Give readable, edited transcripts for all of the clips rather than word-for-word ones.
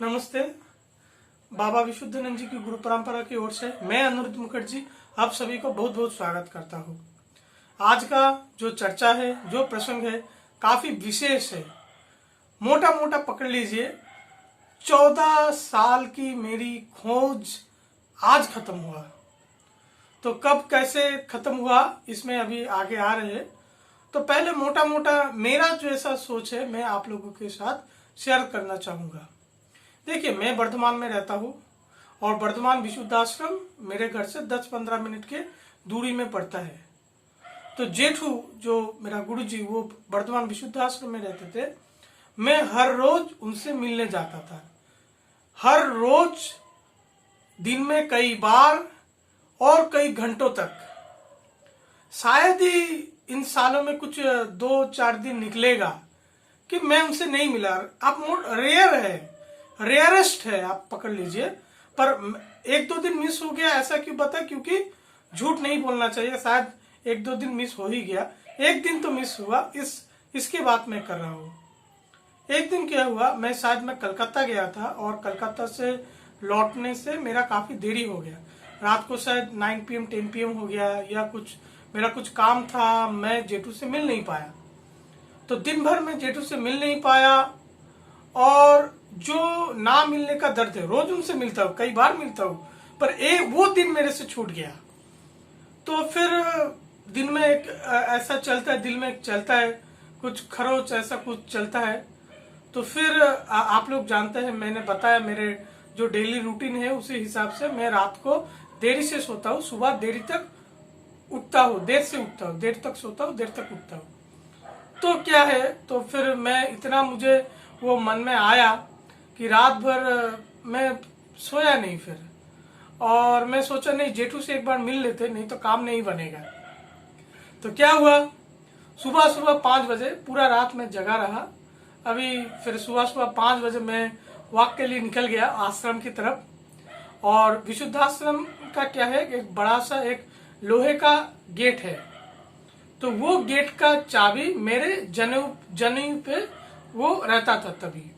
नमस्ते। बाबा विशुद्धानंद जी की गुरु परंपरा की ओर से मैं अनुरुद्ध मुखर्जी आप सभी को बहुत बहुत स्वागत करता हूँ। आज का जो चर्चा है, जो प्रसंग है, काफी विशेष है। मोटा मोटा पकड़ लीजिए, 14 साल की मेरी खोज आज खत्म हुआ। तो कब कैसे खत्म हुआ इसमें अभी आगे आ रहे हैं। तो पहले मोटा मोटा मेरा जो ऐसा सोच है मैं आप लोगों के साथ शेयर करना चाहूंगा। देखिए, मैं वर्धमान में रहता हूँ और वर्धमान विशुद्धाश्रम मेरे घर से 10-15 मिनट के दूरी में पड़ता है। तो जेठू जो मेरा गुरुजी वो वर्धमान विशुद्धाश्रम में रहते थे। मैं हर रोज उनसे मिलने जाता था, हर रोज दिन में कई बार और कई घंटों तक। शायद ही इन सालों में कुछ 2-4 दिन निकलेगा कि मैं उनसे नहीं मिला। आप रेयर है, रेयरेस्ट है, आप पकड़ लीजिए। पर 1-2 दिन मिस हो गया, ऐसा क्यों बता? क्योंकि झूठ नहीं बोलना चाहिए। शायद 1-2 दिन मिस हो ही गया, एक दिन तो मिस हुआ। इसकी बात मैं कर रहा हूँ। एक दिन क्या हुआ, मैं कलकत्ता गया था और कलकत्ता से लौटने से मेरा काफी देरी हो गया। रात को शायद 9 PM 10 PM हो गया या मेरा कुछ काम था। मैं जेठू से मिल नहीं पाया। तो दिन भर मैं जेठू से मिल नहीं पाया और जो ना मिलने का दर्द है, रोज उनसे मिलता हूँ, कई बार मिलता हूँ, पर वो दिन मेरे से छूट गया। तो फिर दिन में एक ऐसा चलता है, दिल में एक चलता है, कुछ खरोच ऐसा कुछ चलता है। तो फिर आप लोग जानते हैं, मैंने बताया मेरे जो डेली रूटीन है उसी हिसाब से मैं रात को देरी से सोता हूँ, सुबह देरी तक उठता हूँ, देर से उठता हूँ, देर तक सोता हूँ, देर तक उठता हूँ। तो क्या है, तो फिर मुझे वो मन में आया कि रात भर मैं सोया नहीं फिर। और मैं सोचा नहीं, जेठू से एक बार मिल लेते, नहीं तो काम नहीं बनेगा। तो क्या हुआ, सुबह 5 बजे पूरा रात में जगा रहा। अभी फिर सुबह 5 बजे मैं वॉक के लिए निकल गया आश्रम की तरफ। और विशुद्धाश्रम का क्या है, एक बड़ा सा एक लोहे का गेट है। तो वो गेट का चाबी मेरे जनेऊ पे वो रहता था तभी।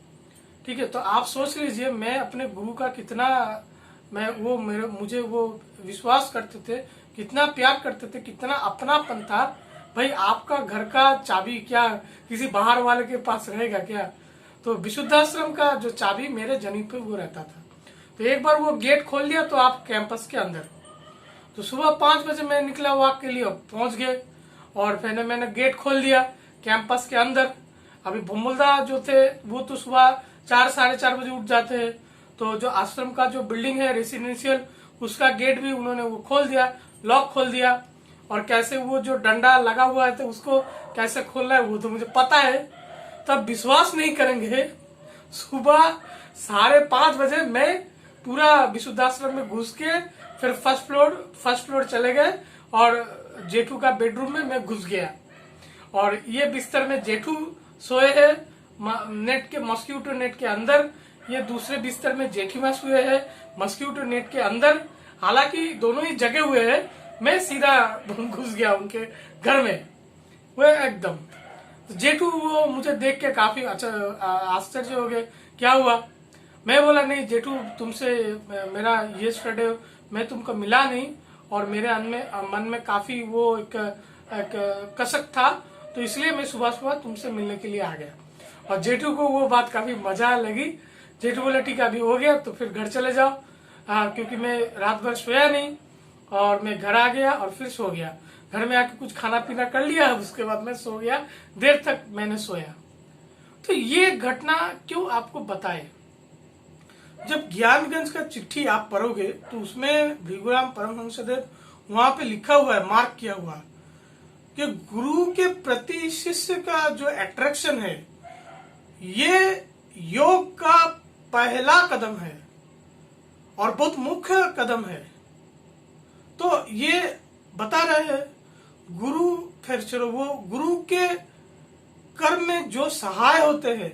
ठीक है, तो आप सोच लीजिए मैं अपने गुरु का कितना मुझे वो विश्वास करते थे, कितना प्यार करते थे, कितना अपनापन था। भाई, आपका घर का चाबी क्या किसी बाहर वाले के पास रहेगा क्या? तो विशुद्धाश्रम का जो चाबी मेरे जनेऊ पे वो रहता था। तो एक बार वो गेट खोल दिया तो आप कैंपस के अंदर। तो सुबह 5 बजे मैं निकला वॉक के लिए, पहुंच गए और फिर मैंने गेट खोल दिया कैंपस के अंदर। अभी भुम्बुलदा जो थे वो तो सुबह 4-4:30 बजे उठ जाते हैं। तो जो आश्रम का जो बिल्डिंग है रेसिडेंशियल, उसका गेट भी उन्होंने वो खोल दिया, लॉक खोल दिया। और कैसे वो जो डंडा लगा हुआ है तो उसको कैसे खोलना है वो तो मुझे पता है। तब विश्वास नहीं करेंगे, सुबह 5:30 बजे मैं पूरा विशुद्धाश्रम में घुस के फिर फर्स्ट फ्लोर चले गए और जेठू का बेडरूम में मैं घुस गया। और ये बिस्तर में जेठू सोए है मॉस्किटो नेट के अंदर, ये दूसरे बिस्तर में जेठीमा सोए है मॉस्किटो नेट के अंदर। हालांकि दोनों ही जगे हुए हैं, मैं सीधा घुस गया उनके घर में वो एकदम। तो जेठू वो मुझे देख के काफी अच्छा आश्चर्य हो गए, क्या हुआ? मैं बोला, नहीं जेठू, तुमसे मेरा येस्टरडे मैं तुमको मिला नहीं और मेरे मन में काफी वो एक कसक था, तो इसलिए मैं सुबह तुमसे मिलने के लिए आ गया। और जेठू को वो बात काफी मजा लगी। जेठू बोला, ठीक है अभी हो गया तो फिर घर चले जाओ। क्योंकि मैं रात भर सोया नहीं और मैं घर आ गया और फिर सो गया। घर में आके कुछ खाना पीना कर लिया, उसके बाद मैं सो गया, देर तक मैंने सोया। तो ये घटना क्यों आपको बताए? जब ज्ञानगंज का चिट्ठी आप पढ़ोगे तो उसमें भृगुराम परमहंसदेव वहां पे लिखा हुआ है, मार्क किया हुआ कि गुरु के प्रति शिष्य का जो अट्रैक्शन है ये योग का पहला कदम है और बहुत मुख्य कदम है। तो ये बता रहे हैं गुरु, फिर चलो वो गुरु के कर्म में जो सहाय होते हैं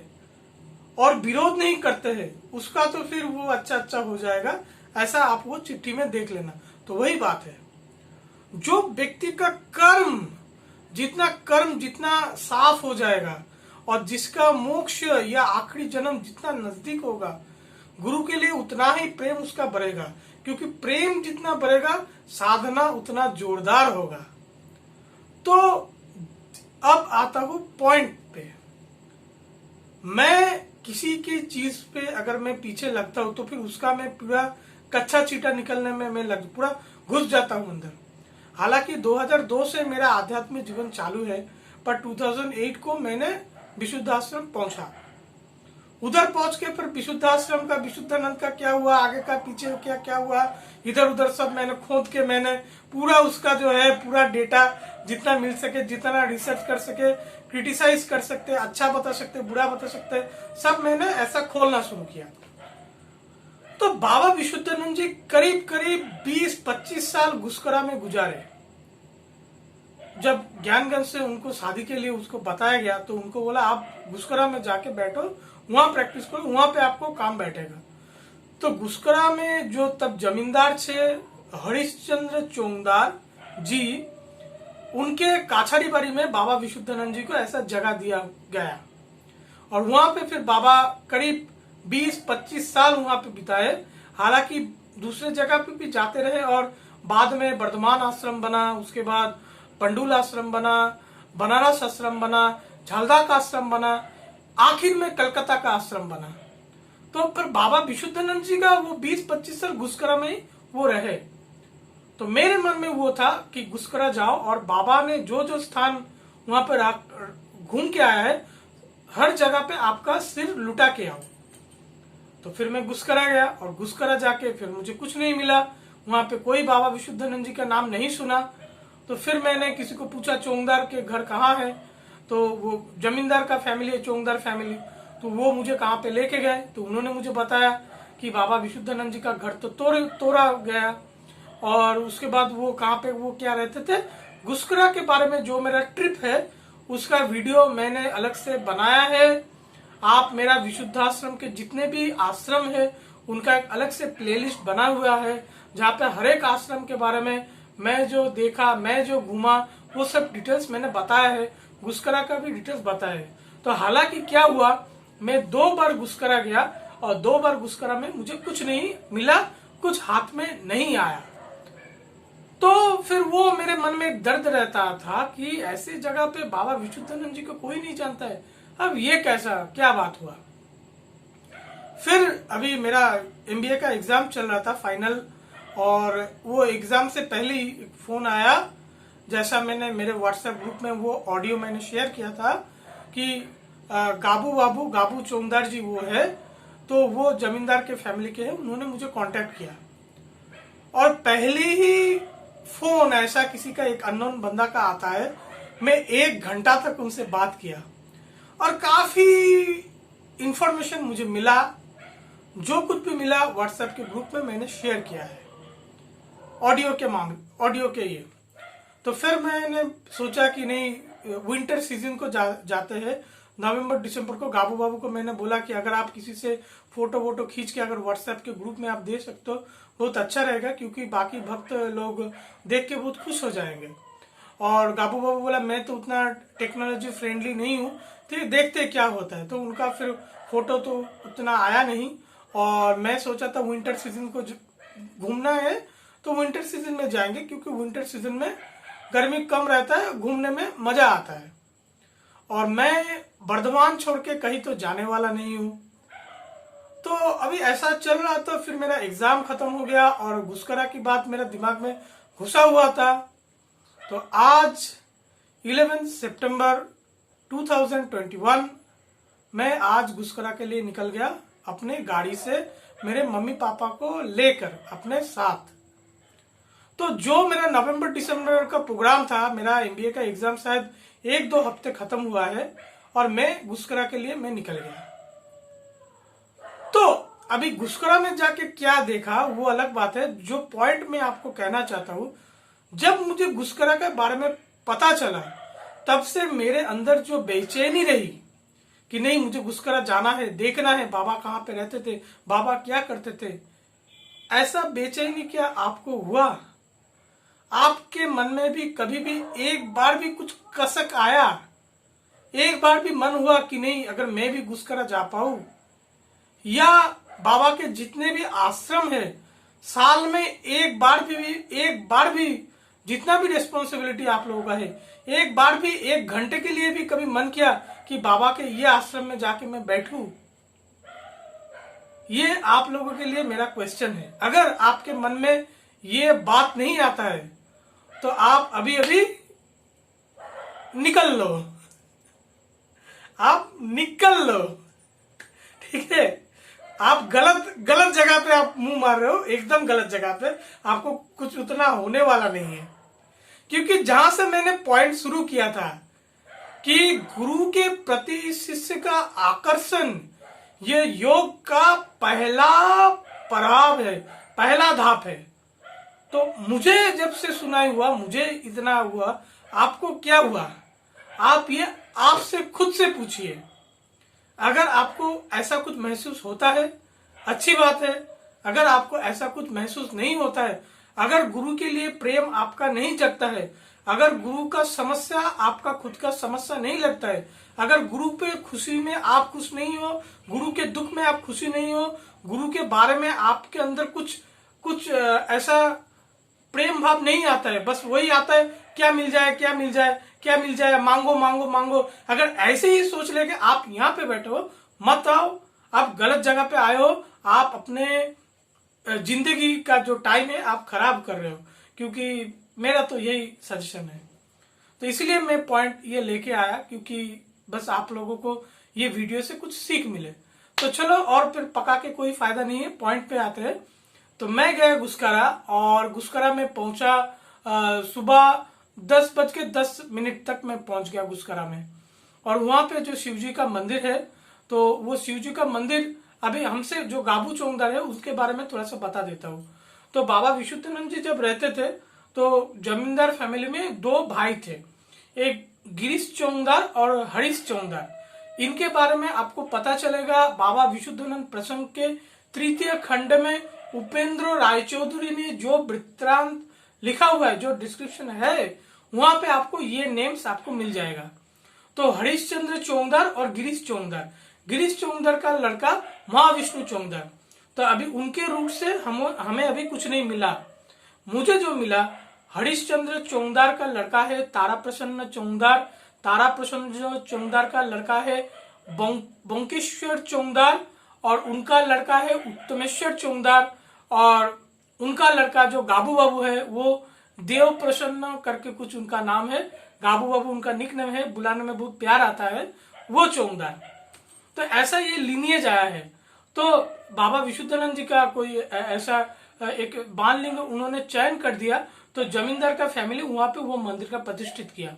और विरोध नहीं करते हैं उसका तो फिर वो अच्छा हो जाएगा, ऐसा आप वो चिट्ठी में देख लेना। तो वही बात है, जो व्यक्ति का कर्म जितना साफ हो जाएगा और जिसका मोक्ष या आखिरी जन्म जितना नजदीक होगा, गुरु के लिए उतना ही प्रेम उसका बढ़ेगा, क्योंकि प्रेम जितना बढ़ेगा साधना उतना जोरदार होगा। तो अब आता हूं पॉइंट पे। मैं किसी की चीज पे अगर मैं पीछे लगता हूं तो फिर उसका मैं पूरा कच्चा चीटा निकलने में मैं पूरा घुस जाता हूं अंदर। हालांकि 2002 से मेरा आध्यात्मिक जीवन चालू है, पर 2008 को मैंने विशुद्धाश्रम पहुंचा। उधर पहुंच के फिर विशुद्धाश्रम का, विशुद्धानंद का क्या हुआ, आगे का पीछे क्या क्या हुआ, इधर उधर सब मैंने खोद के मैंने पूरा उसका जो है पूरा डेटा जितना मिल सके, जितना रिसर्च कर सके, क्रिटिसाइज कर सकते, अच्छा बता सकते, बुरा बता सकते, सब मैंने ऐसा खोलना शुरू किया। तो बाबा विशुद्धानंद जी करीब करीब 20-25 साल गुस्करा में गुजारे। जब ज्ञानगंज से उनको शादी के लिए उसको बताया गया तो उनको बोला आप गुस्करा में जाके बैठो, वहां प्रैक्टिस करो, वहां पे आपको काम बैठेगा। तो गुस्करा में जो तब जमींदार थे हरिश्चंद्र चोंगदार जी, उनके काछाड़ी बाड़ी में बाबा विशुद्धानंद जी को ऐसा जगह दिया गया और वहां पे फिर बाबा करीब 20-25 साल वहां पे बिताए। हालांकि दूसरे जगह पे भी जाते रहे और बाद में बर्धमान आश्रम बना, उसके बाद पंडुल आश्रम बना, बनारस आश्रम बना, झालदा का आश्रम बना, आखिर में कलकत्ता का आश्रम बना। तो फिर बाबा विशुद्धानंद जी का वो 20-25 साल गुस्करा में ही वो रहे। तो मेरे मन में वो था कि गुस्करा जाओ और बाबा ने जो जो स्थान वहां पर घूम के आया है हर जगह पे आपका सिर लुटा के आओ। तो फिर मैं गुस्करा गया और गुस्करा जाके फिर मुझे कुछ नहीं मिला, वहां पे कोई बाबा विशुद्धानंद जी का नाम नहीं सुना। तो फिर मैंने किसी को पूछा चोंगदार के घर कहाँ है, तो वो जमींदार का फैमिली है, चोंगदार फैमिली, तो वो मुझे कहाँ पे लेके गए। तो उन्होंने मुझे बताया कि बाबा विशुद्धानंद जी का घर तो तोड़ा गया और उसके बाद वो कहाँ पे वो क्या रहते थे। गुस्करा के बारे में जो मेरा ट्रिप है उसका वीडियो मैंने अलग से बनाया है। आप मेरा विशुद्धाश्रम के जितने भी आश्रम है उनका एक अलग से प्लेलिस्ट बना हुआ है, जहाँ पे हर एक आश्रम के बारे में मैं जो देखा, मैं जो घूमा, वो सब डिटेल्स मैंने बताया है। गुस्करा का भी डिटेल्स बताया है। तो हालांकि क्या हुआ, मैं 2 बार गुस्करा गया और 2 बार गुस्करा में मुझे कुछ नहीं मिला, कुछ हाथ में नहीं आया। तो फिर वो मेरे मन में एक दर्द रहता था कि ऐसी जगह पे बाबा विशुद्धानंद जी को कोई नहीं जानता है, अब ये कैसा क्या बात हुआ। फिर अभी मेरा MBA का एग्जाम चल रहा था फाइनल, और वो एग्जाम से पहले ही फोन आया, जैसा मैंने मेरे व्हाट्सएप ग्रुप में वो ऑडियो मैंने शेयर किया था कि गाबू चोंगदार जी वो है, तो वो जमींदार के फैमिली के हैं, उन्होंने मुझे कांटेक्ट किया। और पहले ही फोन ऐसा किसी का एक अननोन बंदा का आता है, मैं 1 घंटा तक उनसे बात किया और काफी इंफॉर्मेशन मुझे मिला। जो कुछ भी मिला व्हाट्सएप के ग्रुप में मैंने शेयर किया है ऑडियो के ये। तो फिर मैंने सोचा कि नहीं, विंटर सीजन को जाते हैं नवंबर दिसंबर को। गाबू बाबू को मैंने बोला कि अगर आप किसी से फोटो वोटो खींच के अगर व्हाट्सएप के ग्रुप में आप दे सकते हो बहुत अच्छा रहेगा, क्योंकि बाकी भक्त लोग देख के बहुत खुश हो जाएंगे। और गाबू बाबू बोला मैं तो उतना टेक्नोलॉजी फ्रेंडली नहीं हूँ, तो देखते क्या होता है। तो उनका फिर फोटो तो उतना आया नहीं, और मैं सोचा था विंटर सीजन को घूमना है तो विंटर सीजन में जाएंगे, क्योंकि विंटर सीजन में गर्मी कम रहता है, घूमने में मजा आता है। और मैं बर्धमान छोड़ के कहीं तो जाने वाला नहीं हूँ। तो अभी ऐसा चल रहा था, फिर मेरा एग्जाम खत्म हो गया और गुस्करा की बात मेरे दिमाग में घुसा हुआ था। तो आज 11 सितंबर 2021 मैं आज गुस्करा के लिए निकल गया अपने गाड़ी से, मेरे मम्मी पापा को लेकर अपने साथ। तो जो मेरा नवंबर दिसंबर का प्रोग्राम था, मेरा MBA का एग्जाम शायद 1-2 हफ्ते खत्म हुआ है और मैं गुस्करा के लिए मैं निकल गया। तो अभी गुस्करा में जाके क्या देखा वो अलग बात है। जो पॉइंट मैं आपको कहना चाहता हूं, जब मुझे गुस्करा के बारे में पता चला तब से मेरे अंदर जो बेचैनी रही कि नहीं मुझे गुस्करा जाना है, देखना है बाबा कहाँ पे रहते थे, बाबा क्या करते थे। ऐसा बेचैनी क्या आपको हुआ? आपके मन में भी कभी भी एक बार भी कुछ कसक आया? एक बार भी मन हुआ कि नहीं अगर मैं भी गुस्करा जा पाऊं? या बाबा के जितने भी आश्रम है, साल में एक बार भी जितना भी रिस्पॉन्सिबिलिटी आप लोगों का है, एक बार भी 1 घंटे के लिए भी कभी मन किया कि बाबा के ये आश्रम में जाके मैं बैठूं? ये आप लोगों के लिए मेरा क्वेश्चन है। अगर आपके मन में ये बात नहीं आता है तो आप अभी अभी निकल लो, आप निकल लो, ठीक है? आप गलत जगह पे आप मुंह मार रहे हो, एकदम गलत जगह पे। आपको कुछ उतना होने वाला नहीं है, क्योंकि जहां से मैंने पॉइंट शुरू किया था कि गुरु के प्रति शिष्य का आकर्षण ये योग का पहला पड़ाव है, पहला धाप है। तो मुझे जब से सुनाई हुआ, मुझे इतना हुआ, आपको क्या हुआ? आप ये आपसे खुद से पूछिए। अगर आपको ऐसा कुछ महसूस होता है, अच्छी बात है। अगर आपको ऐसा कुछ महसूस नहीं होता है, अगर गुरु के लिए प्रेम आपका नहीं जगता है, अगर गुरु का समस्या आपका खुद का समस्या नहीं लगता है, अगर गुरु पे खुशी में आप खुश नहीं हो, गुरु के दुख में आप खुशी नहीं हो, गुरु के बारे में आपके अंदर कुछ ऐसा प्रेम भाव नहीं आता है, बस वही आता है क्या मिल जाए, क्या मिल जाए, क्या मिल जाए, मांगो मांगो मांगो। अगर ऐसे ही सोच लेके आप यहाँ पे बैठे हो, मत आओ। आप गलत जगह पे आए हो। आप अपने जिंदगी का जो टाइम है आप खराब कर रहे हो, क्योंकि मेरा तो यही सजेशन है। तो इसलिए मैं पॉइंट ये लेके आया, क्योंकि बस आप लोगों को ये वीडियो से कुछ सीख मिले। तो चलो, और फिर पका के कोई फायदा नहीं है, पॉइंट पे आते हैं। तो मैं गया गुस्करा, और गुस्करा में पहुंचा सुबह 10:10 तक मैं पहुंच गया गुस्करा में। और वहां पे जो शिवजी का मंदिर है, तो वो शिवजी का मंदिर अभी हमसे जो गाबू चौंगदार है उसके बारे में थोड़ा सा बता देता हूँ। तो बाबा विशुद्धानंद जी जब रहते थे तो जमींदार फैमिली में 2 भाई थे, एक गिरीश चौंगदार और हरीश चौंगदार। इनके बारे में आपको पता चलेगा बाबा विशुद्धानंद प्रसंग के 3 खंड में उपेंद्र रायचौधरी ने जो वृत्तांत लिखा हुआ है, जो डिस्क्रिप्शन है, वहां पे आपको ये नेम्स आपको मिल जाएगा। तो हरीश चंद्र चौंगदार और गिरीश चौंगदार, गिरीश चौंगदार का लड़का महाविष्णु चौंगदार। तो अभी उनके रूट से हमें अभी कुछ नहीं मिला। मुझे जो मिला, हरीश चंद्र चौंगदार का लड़का है तारा प्रसन्न चौंगदार, तारा प्रसन्न चौंगदार का लड़का है बंकेश्वर चौंगदार, और उनका लड़का है उत्तमेश्वर चौंगदार, और उनका लड़का जो गाबू बाबू है वो देव प्रसन्न करके कुछ उनका नाम है, गाबू बाबू उनका निक नेम है, बुलाने में बहुत प्यार आता है, वो चौंगदार। तो ऐसा ये लिनिएज आया है। तो बाबा विशुद्धानंद जी का कोई ऐसा एक बाल लिंग उन्होंने चयन कर दिया, तो जमींदार का फैमिली वहां पे वो मंदिर का प्रतिष्ठित किया।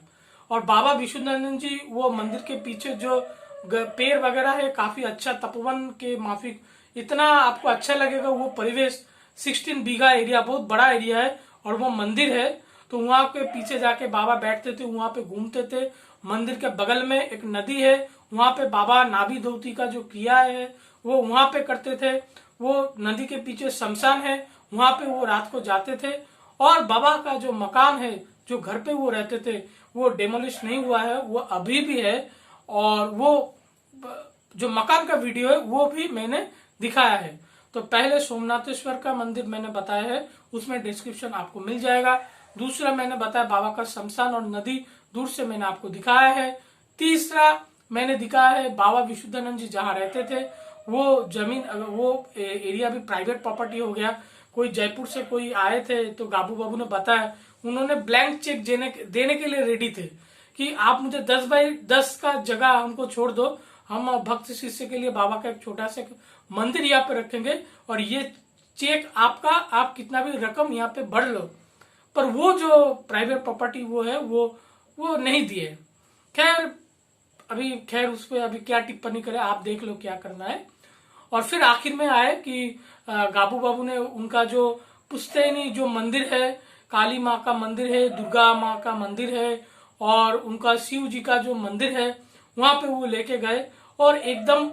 और बाबा विशुद्धानंद जी वो मंदिर के पीछे जो पेड़ वगैरह है, काफी अच्छा तपोवन के माफिक, इतना आपको अच्छा लगेगा वो परिवेश। 16 बीघा एरिया, बहुत बड़ा एरिया है, और वो मंदिर है। तो वहां के पीछे जाके बाबा बैठते थे, वहां पे घूमते थे। मंदिर के बगल में एक नदी है, वहां पे बाबा नाभि धोती का जो किया है वो वहां पे करते थे। वो नदी के पीछे शमशान है, वहां पे वो रात को जाते थे। और बाबा का जो मकान है, जो घर पे वो रहते थे, वो डेमोलिश नहीं हुआ है, वो अभी भी है। और वो जो मकान का वीडियो है वो भी मैंने दिखाया है। तो पहले सोमनाथेश्वर का मंदिर मैंने बताया है, उसमें डिस्क्रिप्शन आपको मिल जाएगा। दूसरा मैंने बताया बाबा का शमशान और नदी, दूर से मैंने आपको दिखाया है। तीसरा मैंने दिखाया है बाबा विशुद्धानंद जी जहाँ रहते थे, वो जमीन, वो एरिया भी प्राइवेट प्रॉपर्टी हो गया। कोई जयपुर से कोई आए थे तो गाबू बाबू ने बताया, उन्होंने ब्लैंक चेक देने के लिए रेडी थे कि आप मुझे 10x10 का जगह हमको छोड़ दो, हम भक्त शिष्य के लिए बाबा का एक छोटा सा मंदिर यहाँ पे रखेंगे, और ये चेक आपका, आप कितना भी रकम यहाँ पे भर लो। पर वो जो प्राइवेट प्रॉपर्टी वो है वो नहीं दिए। खैर उस पर अभी क्या टिप्पणी करे, आप देख लो क्या करना है। और फिर आखिर में आए कि गाबू बाबू ने उनका जो पुश्तैनी जो मंदिर है, काली माँ का मंदिर है, दुर्गा माँ का मंदिर है, और उनका शिव जी का जो मंदिर है, वहां पे वो लेके गए। और एकदम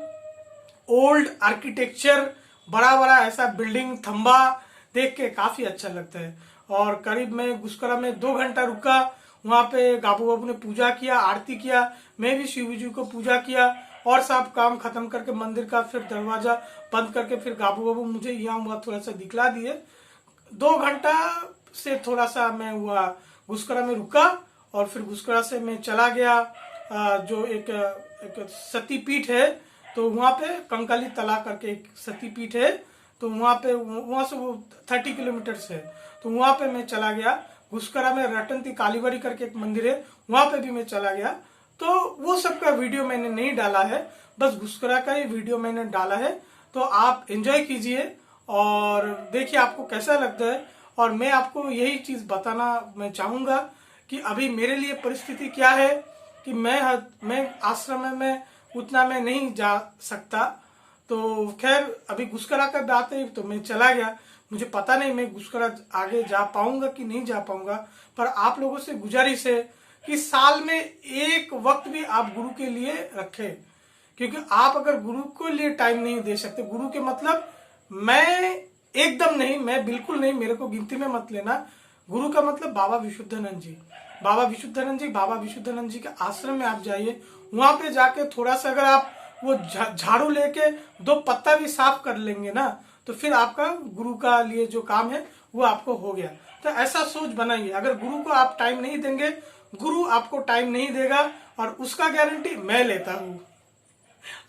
ओल्ड आर्किटेक्चर, बड़ा बड़ा ऐसा बिल्डिंग, थंबा देख के काफी अच्छा लगता है। और करीब में गुस्करा में 2 घंटा रुका, वहां पे गाबू बाबू ने पूजा किया, आरती किया, मैं भी शिव जी को पूजा किया। और सब काम खत्म करके मंदिर का फिर दरवाजा बंद करके फिर गाबू बाबू मुझे यहाँ हुआ थोड़ा सा दिखला दिए। 2 घंटा से थोड़ा सा मैं हुआ घुसकरा में रुका और फिर घुसकरा से मैं चला गया जो एक सती पीठ है, तो वहाँ पे कंकाली तला करके एक सती पीठ है, तो वहाँ से वो 30 किलोमीटर है, तो वहाँ पे मैं चला गया। घुसकरा में रटनती कालीबाड़ी करके एक मंदिर है, वहाँ पे भी मैं चला गया। तो वो सब का वीडियो मैंने नहीं डाला है, बस घुसकरा का ही वीडियो मैंने डाला है। तो आप एंजॉय कीजिए और देखिए आपको कैसा लगता है। और मैं आपको यही चीज बताना मैं चाहूंगा कि अभी मेरे लिए परिस्थिति क्या है कि मैं आश्रम में उतना मैं नहीं जा सकता। तो खैर अभी घुसकरा का बात है तो मैं चला गया, मुझे पता नहीं मैं घुसकरा आगे जा पाऊंगा कि नहीं जा पाऊंगा। पर आप लोगों से गुजारिश है कि साल में एक वक्त भी आप गुरु के लिए रखें, क्योंकि आप अगर गुरु के लिए टाइम नहीं दे सकते, गुरु के मतलब मैं एकदम नहीं, मैं बिल्कुल नहीं, मेरे को गिनती में मत लेना। गुरु का मतलब बाबा विशुद्धानंद जी, बाबा विशुद्धानंद जी के आश्रम में आप जाइए। वहां पे जाके थोड़ा सा अगर आप वो झाड़ू लेके 2 पत्ता भी साफ कर लेंगे ना, तो फिर आपका गुरु का लिए जो काम है वो आपको हो गया। तो ऐसा सोच बनाइए, अगर गुरु को आप टाइम नहीं देंगे, गुरु आपको टाइम नहीं देगा, और उसका गारंटी मैं लेता हूँ।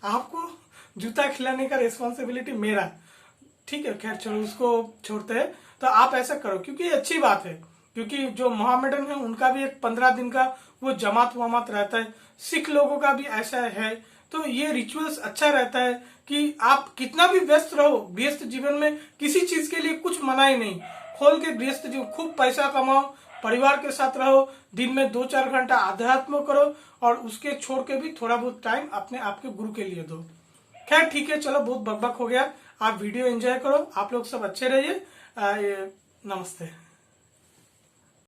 आपको जूता खिलाने का रिस्पॉन्सिबिलिटी मेरा, ठीक है। खैर चलो उसको छोड़ते हैं। तो आप ऐसा करो, क्योंकि ये अच्छी बात है, क्योंकि जो मोहम्मडन है उनका भी एक 15 दिन का वो जमात वमात रहता है, सिख लोगों का भी ऐसा है। तो ये रिचुअल्स अच्छा रहता है कि आप कितना भी व्यस्त रहो, व्यस्त जीवन में किसी चीज के लिए कुछ मना ही नहीं, खोल के व्यस्त जीवन, खूब पैसा कमाओ, परिवार के साथ रहो, दिन में 2-4 घंटा अध्यात्म करो, और उसके छोड़ के भी थोड़ा बहुत टाइम अपने आपके गुरु के लिए दो। खैर ठीक है, चलो बहुत बकबक हो गया, आप वीडियो एंजॉय करो, आप लोग सब अच्छे रहिए। नमस्ते।